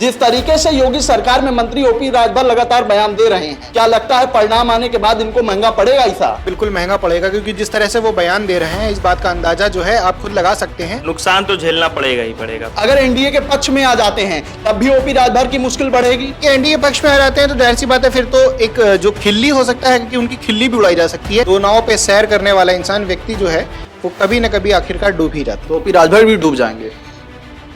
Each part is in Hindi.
जिस तरीके से योगी सरकार में मंत्री ओपी राजभर लगातार बयान दे रहे हैं, क्या लगता है परिणाम आने के बाद इनको महंगा पड़ेगा? ऐसा बिल्कुल महंगा पड़ेगा, क्योंकि जिस तरह से वो बयान दे रहे हैं इस बात का अंदाजा जो है आप खुद लगा सकते हैं। नुकसान तो झेलना पड़ेगा ही पड़ेगा। अगर एनडीए के पक्ष में आ जाते हैं तब भी ओपी राजभर की मुश्किल बढ़ेगी। एनडीए पक्ष में आ जाते हैं तो जाहिर सी बात है, फिर तो एक जो खिल्ली हो सकता है कि उनकी खिल्ली भी उड़ाई जा सकती है। दो नाव पे सैर करने वाला इंसान व्यक्ति जो है वो कभी न कभी आखिरकार डूब ही जाता है। तो ओपी राजभर भी डूब जाएंगे,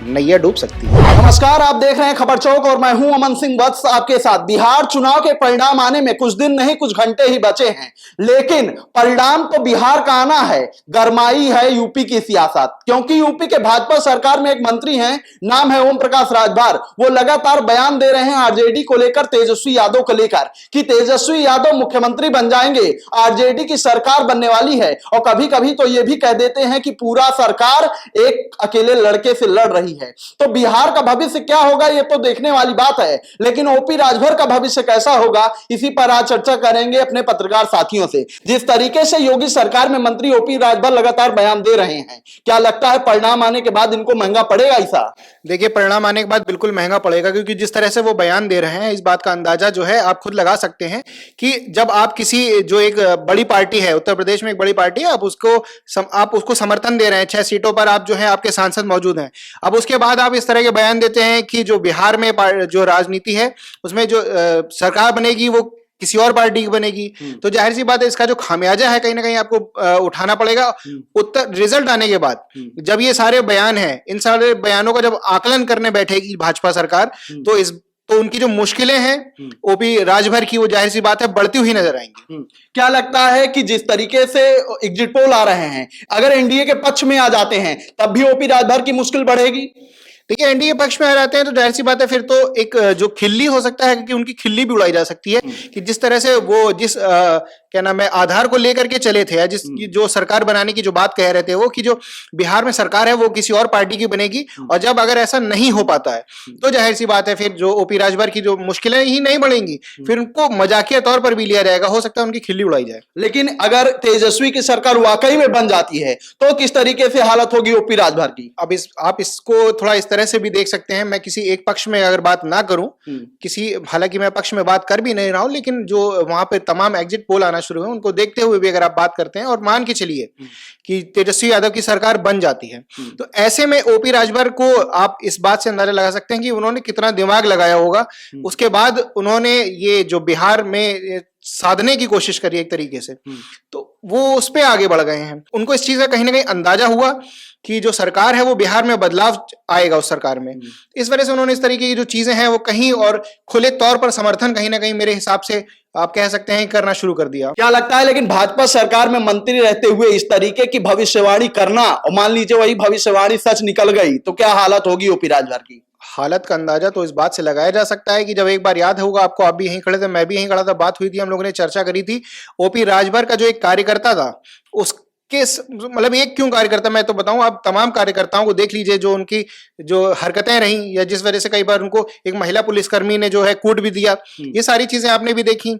नैया डूब सकती है। नमस्कार, आप देख रहे हैं खबर चौक और मैं हूं अमन सिंह वत्स आपके साथ। बिहार चुनाव के परिणाम आने में कुछ दिन नहीं कुछ घंटे ही बचे हैं, लेकिन परिणाम तो बिहार का आना है। गरमाई है यूपी की सियासत, क्योंकि यूपी के भाजपा सरकार में एक मंत्री हैं, नाम है ओम प्रकाश राजभर। वो लगातार बयान दे रहे हैं आरजेडी को लेकर, तेजस्वी यादव को लेकर, कि तेजस्वी यादव मुख्यमंत्री बन जाएंगे, आरजेडी की सरकार बनने वाली है। और कभी कभी तो ये भी कह देते हैं कि पूरा सरकार एक अकेले लड़के से लड़ रही है। तो बिहार का भविष्य क्या होगा ये तो देखने वाली बात है, लेकिन ओपी राजभर का भविष्य कैसा होगा इसी पर आज चर्चा करेंगे अपने पत्रकार साथियों से। जिस तरीके से योगी सरकार में मंत्री ओपी राजभर लगातार बयान दे रहे हैं, क्या लगता है परिणाम आने के बाद इनको महंगा पड़ेगा? ऐसा देखिए, परिणाम आने के बाद बिल्कुल महंगा पड़ेगा, क्योंकि जिस तरह से वो बयान दे रहे हैं इस बात का अंदाजा जो है आप खुद लगा सकते हैं कि जब आप किसी जो एक बड़ी पार्टी है, उत्तर प्रदेश में एक बड़ी पार्टी है, आप उसको समर्थन दे रहे हैं, 6 सीटों पर आप जो है आपके सांसद मौजूद हैं। अब उसके बाद आप इस तरह के बयान देते हैं कि जो बिहार में जो राजनीति है उसमें जो सरकार बनेगी वो किसी और पार्टी की बनेगी। तो जाहिर सी बात है, इसका जो खामियाजा है कहीं ना कहीं आपको उठाना पड़ेगा। उत्तर रिजल्ट आने के बाद जब ये सारे बयान हैं, इन सारे बयानों का जब आकलन करने बैठेगी भाजपा सरकार, तो उनकी जो मुश्किलें हैं ओपी राजभर की, वो जाहिर सी बात है बढ़ती हुई नजर आएंगी। क्या लगता है कि जिस तरीके से एग्जिट पोल आ रहे हैं, अगर एनडीए के पक्ष में आ जाते हैं तब भी ओपी राजभर की मुश्किल बढ़ेगी? देखिए, एनडीए पक्ष में आ जाते हैं तो जाहिर सी बात है, फिर तो एक जो खिल्ली हो सकता है कि उनकी खिल्ली भी उड़ाई जा सकती है। कि जिस तरह से वो जिस क्या नाम है आधार को लेकर के चले थे, जो सरकार बनाने की जो बात कह रहे थे वो, कि जो बिहार में सरकार है वो किसी और पार्टी की बनेगी, और जब अगर ऐसा नहीं हो पाता है तो जाहिर सी बात है फिर जो ओपी राजभर की जो मुश्किलें ही नहीं बढ़ेंगी, फिर उनको मजाकिया तौर पर भी लिया जाएगा, हो सकता है उनकी खिल्ली उड़ाई जाए। लेकिन अगर तेजस्वी की सरकार वाकई में बन जाती है तो किस तरीके से हालत होगी ओपी राजभर की? अब आप इसको थोड़ा इस तरह से भी देख सकते हैं। मैं किसी एक पक्ष में अगर बात ना करूं, हालांकि मैं पक्ष में बात कर भी नहीं रहा हूं, लेकिन जो वहां पे तमाम एग्जिट पोल आना शुरू हुए उनको देखते हुए भी अगर आप बात करते हैं और मान के चलिए कि तेजस्वी यादव की सरकार बन जाती है, तो ऐसे में ओपी राजभर को आप इस बात से अंदाजा लगा सकते हैं कि उन्होंने कितना दिमाग लगाया होगा। उसके बाद उन्होंने ये जो बिहार में साधने की कोशिश करी एक तरीके से, तो वो उस पे आगे बढ़ गए हैं। उनको इस चीज का कहीं ना कहीं अंदाजा हुआ कि जो सरकार है वो बिहार में बदलाव आएगा उस सरकार में। इस वजह से उन्होंने इस तरीके की जो चीजें हैं वो कहीं और खुले तौर पर समर्थन कहीं ना कहीं मेरे हिसाब से आप कह सकते हैं करना शुरू कर दिया। क्या लगता है, लेकिन भाजपा सरकार में मंत्री रहते हुए इस तरीके की भविष्यवाणी करना, और मान लीजिए वही भविष्यवाणी सच निकल गई, तो क्या हालत होगी ओपी राजभर की? हालत का अंदाजा तो इस बात से लगाया जा सकता है कि जब एक बार याद होगा आपको, आप भी यहीं खड़े थे, मैं भी यहीं खड़ा था, बात हुई थी, हम लोगों ने चर्चा करी थी, ओपी राजभर का जो एक कार्यकर्ता था उसके मतलब एक क्यों कार्यकर्ता, मैं तो बताऊं, आप तमाम कार्यकर्ताओं को देख लीजिए जो उनकी जो हरकतें रही, या जिस वजह से कई बार उनको एक महिला पुलिसकर्मी ने जो है कूट भी दिया, ये सारी चीजें आपने भी देखी।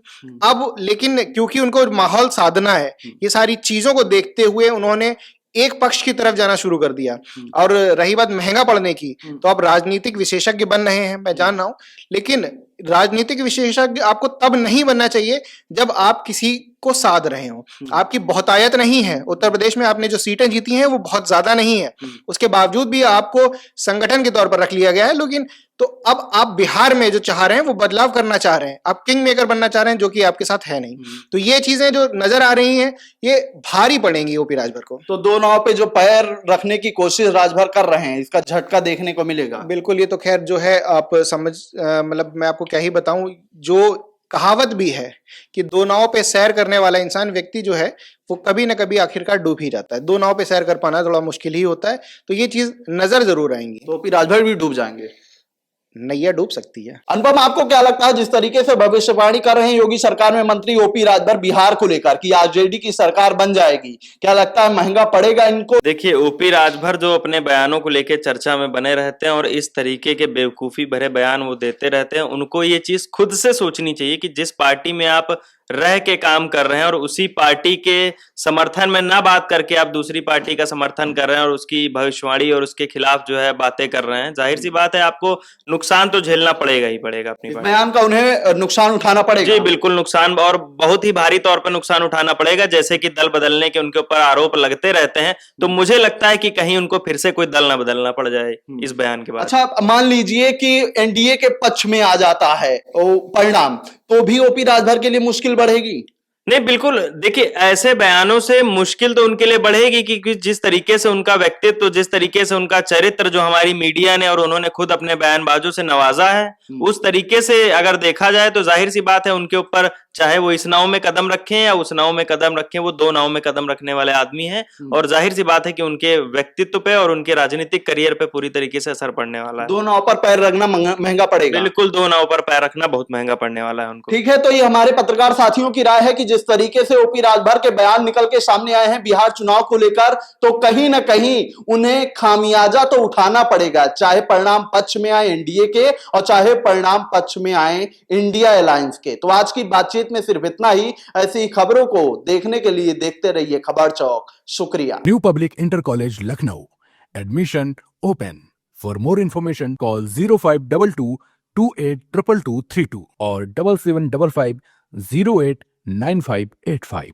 अब लेकिन क्योंकि उनको माहौल साधना है, ये सारी चीजों को देखते हुए उन्होंने एक पक्ष की तरफ जाना शुरू कर दिया। और रही बात महंगा पड़ने की, तो आप राजनीतिक विशेषज्ञ बन रहे हैं, मैं जान रहा हूं, लेकिन राजनीतिक विशेषज्ञ आपको तब नहीं बनना चाहिए जब आप किसी को साध रहे हो। आपकी बहुतायत नहीं है, उत्तर प्रदेश में आपने जो सीटें जीती हैं वो बहुत ज्यादा नहीं है, उसके बावजूद भी आपको संगठन के तौर पर रख लिया गया है। लेकिन तो अब आप बिहार में जो चाह रहे हैं वो बदलाव करना चाह रहे हैं, आप किंग मेकर बनना चाह रहे हैं, जो कि आपके साथ है नहीं। तो ये चीजें जो नजर आ रही हैं ये भारी पड़ेंगी ओपी राजभर को। तो दो नाव पे जो पैर रखने की कोशिश राजभर कर रहे हैं, इसका झटका देखने को मिलेगा। बिल्कुल, ये तो खैर जो है आप मतलब मैं आपको क्या ही बताऊं, जो कहावत भी है कि दो नाव पे सैर करने वाला इंसान व्यक्ति जो है वो कभी ना कभी आखिरकार डूब ही जाता है। दो नाव पे सैर कर पाना थोड़ा मुश्किल ही होता है, तो ये चीज नजर जरूर आएंगी। तो ओपी राजभर भी डूब जाएंगे, नैया डूब सकती है। अनुपम, आपको क्या लगता है जिस तरीके से भविष्यवाणी कर रहे हैं योगी सरकार में मंत्री ओपी राजभर बिहार को लेकर कि आरजेडी की सरकार बन जाएगी, क्या लगता है महंगा पड़ेगा इनको? देखिए, ओपी राजभर जो अपने बयानों को लेकर चर्चा में बने रहते हैं और इस तरीके के बेवकूफी भरे बयान वो देते रहते हैं, उनको ये चीज खुद से सोचनी चाहिए कि जिस पार्टी में आप रह के काम कर रहे हैं और उसी पार्टी के समर्थन में ना बात करके आप दूसरी पार्टी का समर्थन कर रहे हैं और उसकी भविष्यवाणी और उसके खिलाफ जो है बातें कर रहे हैं, जाहिर सी बात है आपको नुकसान तो झेलना पड़ेगा ही पड़ेगा अपनी इस पार्टी। बयान का उन्हें नुकसान उठाना पड़ेगा। जी बिल्कुल नुकसान, और बहुत ही भारी तौर पर नुकसान उठाना पड़ेगा। जैसे कि दल बदलने के उनके ऊपर आरोप लगते रहते हैं, तो मुझे लगता है कि कहीं उनको फिर से कोई दल ना बदलना पड़ जाए इस बयान के बाद। अच्छा, मान लीजिए कि एनडीए के पक्ष में आ जाता है वो परिणाम, तो भी ओपी राजभर के लिए मुश्किल बढ़ेगी। नहीं बिल्कुल, देखिए ऐसे बयानों से मुश्किल तो उनके लिए बढ़ेगी क्योंकि जिस तरीके से उनका व्यक्तित्व, जिस तरीके से उनका चरित्र जो हमारी मीडिया ने और उन्होंने खुद अपने बयानबाजों से नवाजा है, उस तरीके से अगर देखा जाए तो जाहिर सी बात है उनके ऊपर, चाहे वो इस नाव में कदम रखें या उस नाव में कदम रखें, वो दो नाव में कदम रखने वाले आदमी हैं और जाहिर सी बात है कि उनके व्यक्तित्व पे और उनके राजनीतिक करियर पे पूरी तरीके से असर पड़ने वाला है। दो नाव पर पैर रखना महंगा पड़ेगा। बिल्कुल, दो नाव पर पैर रखना बहुत महंगा पड़ने वाला है उनको। ठीक है, तो ये हमारे पत्रकार साथियों की राय है कि जिस तरीके से ओपी राजभर के बयान निकल के सामने आए हैं बिहार चुनाव को लेकर, तो कहीं ना कहीं उन्हें खामियाजा तो उठाना पड़ेगा, चाहे परिणाम पक्ष में आए एनडीए के और चाहे परिणाम पक्ष में आए इंडिया अलायंस के। तो आज की बातचीत में सिर्फ इतना ही। ऐसी खबरों को देखने के लिए देखते रहिए खबर चौक। शुक्रिया। New public inter college Lucknow, admission open. For more information call 0522 282232 और 7755 089585।